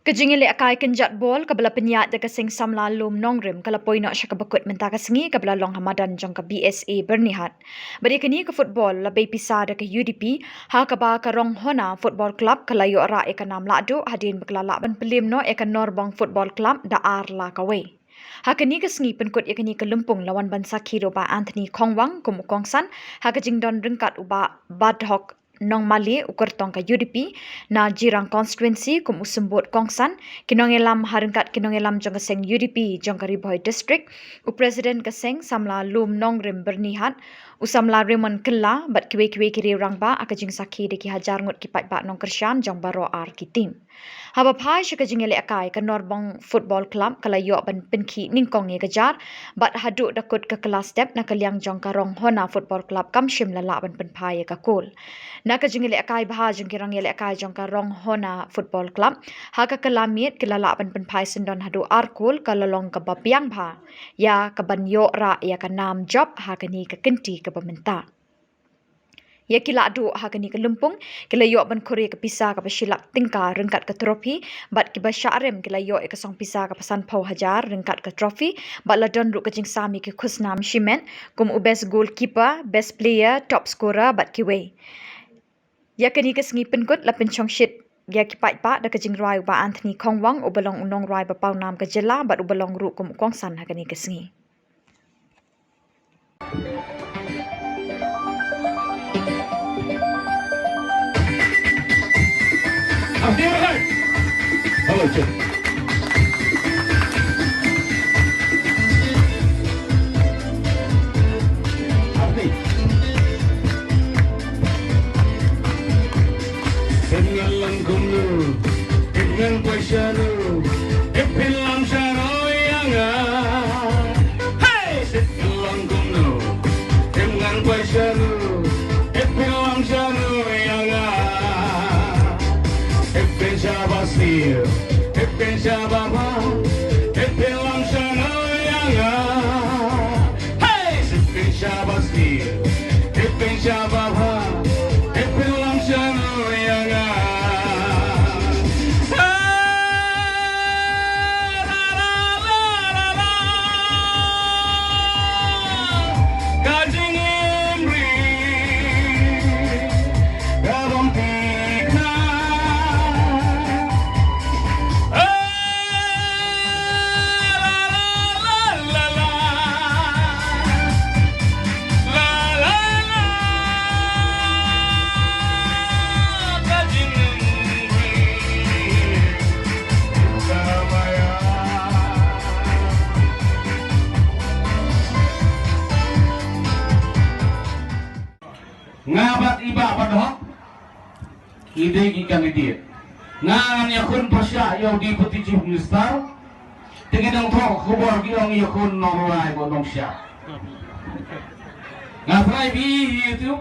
Jingialeh akai kenjat bol kabla Pyniaid de Seng Samla Lumnongrim kala poino sya kabakut mentaka sengi kabla long Hamadan jong ka BSA bernihat. Badi kini ke football lebih pisah de ke UDP ha kaba ka rong hona football club kala yo ra ekanam ladu hadin beklala ban pelimno ekan Norbong football club da ar la kawe. Hakani ke sengi penkut yakani ke Lumpung lawan bansa kiro ba Anthony Kongwang kum Kongsan ha ke jingdon ringkat uba Badhok Nong Mali ukur tong ka UDP na jirang constituency kum usembut Kongsan kinongelam harengkat kinongelam jong ka Seng UDP jong ka Riboy district u president ka Seng Samla Lumnongrim bernihat usamla Raymond Kella bat kiwe kiri rangba akajing saki de ki hajar ngut ki pat ba nong kersyan jong baro ar ki tim haba phai shika Jingialeh akai ka Norbong football club kala yo ban pinki ningkong ye kejar bat hadu dakut ke kelas step na kaliang jong ka rong hona football club kam shim lala ban penpai ye ka kul na ka Jingialeh akai bah jong ki rangialeh akai jong ka rong hona football club ha ka kelamit kelala ban penpai sendon hadu arkul kala long ka bapiang bha ya ka ban yo ra ya ka nam job ha ka ni ka kenti ka pementa ya kila adu ha kani ke Lumpung kila yo ban kore ke pisa ka Shillong tingka rengkat ke trofi bat ki basyarem kila yo ke song pisa ka pasan pau hajar rengkat ke trofi bat la don ru ke jing sami ke khusnam shimen kum u best goalkeeper best player top scorer bat ki we ya kani ke sengi penkut la penchong shit ya ki pai pa da ke jing rai ba Anthony Kongwang u balong unong rai ba pau nam ke jela bat u balong ru kum Kongsan ha kani ke sengi Hello, Chip. Abdi. Dengan langkungmu, dengan kuasamu, epilam saroyanga. Hey, dengan langkungmu, dengan kuasamu, epilam saroyanga. Epensabasir. Pensava epilang sana yanga. Hey, se pensava assim, pensava epilang sana yanga. Ngabat iba padahal ide ikan ide ngan yakun pasya yang deputy chief minister dengan tok khabar yang yakun norway bodong sya ngafrai bi itu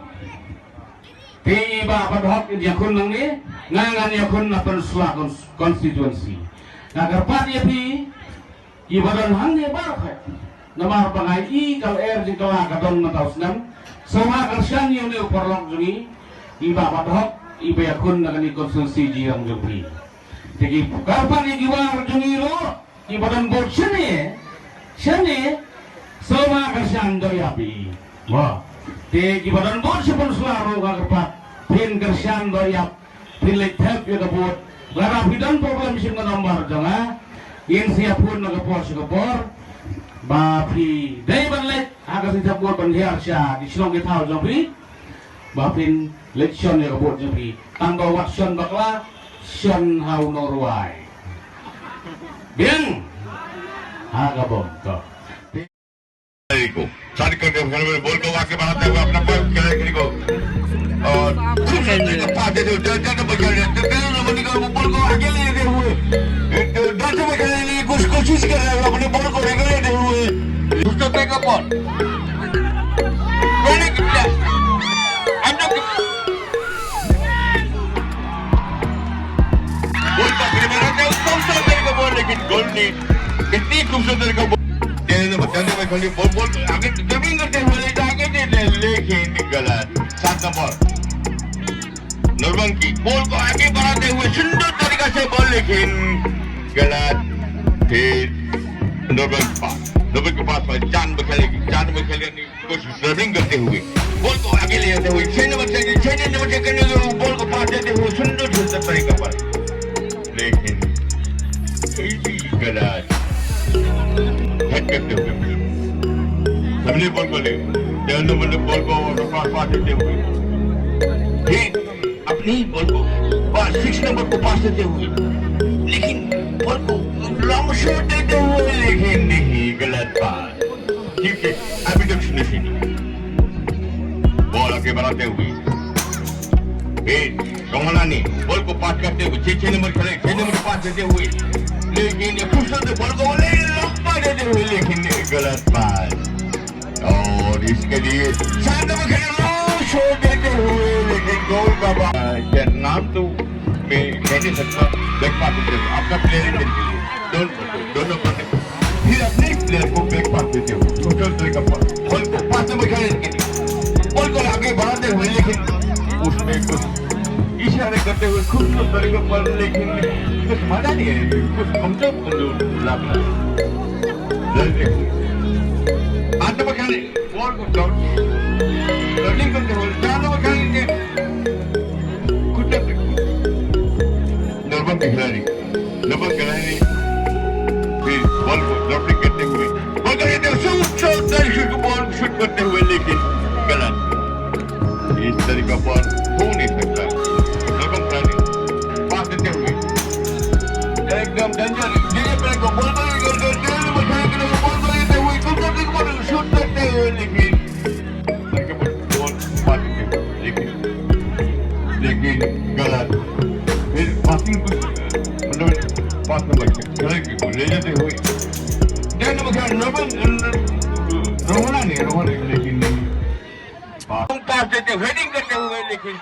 iba padahal yakun nang ni ngan yakun napan swa constituency agar pat ya bi ibadan hang ne bar namar pangai I kal air di kala kadon matausnam semua kersan yang dia perlong jungi iba padahal iba yakun dengan konstitusi jirang jumpi jadi kapan yang iba jungi lo ibadan bor sini semua kersan doyapi wah jadi ibadan bor sepun selaru kagepat pin kersan doyap pin lektep ya kebut larap hidan problem sing nomor jangan yang siapun nagapor sigapor Bapi, dari balik agak kita buat pendiar sya di Shillong kita jampi, bapin leksion ya buat jampi, tambah waksion bakla, sion hau norway. Biang, agak bonto. को सारी करके बोल दो आके बनाते हुए अपना करेक्ट को और पाते थे जब बगल नंबर को बोल को आगे ले गए हुए डॉक्टर बगल ने कुछ कोशिश कर रहे हैं अपने बोल को लेकर ले हुए उसको पे का कौन मैंने किया हम लोग बोल का प्रीमियर का उसको तेरे को बोल लेकिन गोल नहीं कितनी खूबसूरत का बच्चे में खाली बोल आगे जमीन करते हुए आगे लेके निकला 7 नंबर नॉर्मन की बॉल को आगे बढ़ाते हुए सुंदर तरीका से बॉल लेकिन गलत फिर नॉर्मन के पास जान में खेलने की कोशिश ड्राइविंग करते हुए बॉल को आगे ले जाते हुए 6 नंबर से करने के बॉल को पास देते हुए सुंदर तरीका पर लेकिन गलत हेड करते हुए हमने बॉल को ले बॉल को पास देते हुए फिर अपनी बॉल को 6 नंबर को पास देते हुए लेकिन बॉल को लॉन्ग शॉट देते हुए लेकिन नहीं गलत पास क्योंकि अभी तक नहीं बॉल आगे बढ़ाते हुए फिर सोमला ने बॉल को पास करते हुए 6 नंबर खेले 6 नंबर को पास देते हुए लेकिन फुर्सत से बॉल को लंबा देते हुए लेकिन गलत पास और इसके लिए 7 नंबर खेले शॉट देते हुए लेकिन गोल का नाम तो मैं कह नहीं सकता बैक पास देते हुए आपका प्लेयर है दोनों फिर अपने प्लेयर को बैक पास देते हुए टोटल तरीका पर बॉल को 5 नंबर खेले बॉल को आगे बढ़ाते हुए लेकिन उसमें कुछ इशारे करते हुए खूबसूरत तरीके पर लेकिन कुछ मजा नहीं है कुछ कमजोर लग रहा है 8 नंबर खेले बॉल को रनिंग करते हुए 4 नंबर खेलेंगे नंबर खिलाड़ी फिर बॉल को ड्रॉपिंग करते हुए बॉल शूट करते हुए लेकिन गलत इस तरीका पर हो नहीं सकता नरबन खिलाड़ी पास देते हुए एकदम डेंजर को बॉल शूट करते हुए लेकिन गलत फिर पासिंग पास नंबर ले जाते हुए रोहना ने लेकिन पास देते हेडिंग करते हुए लेकिन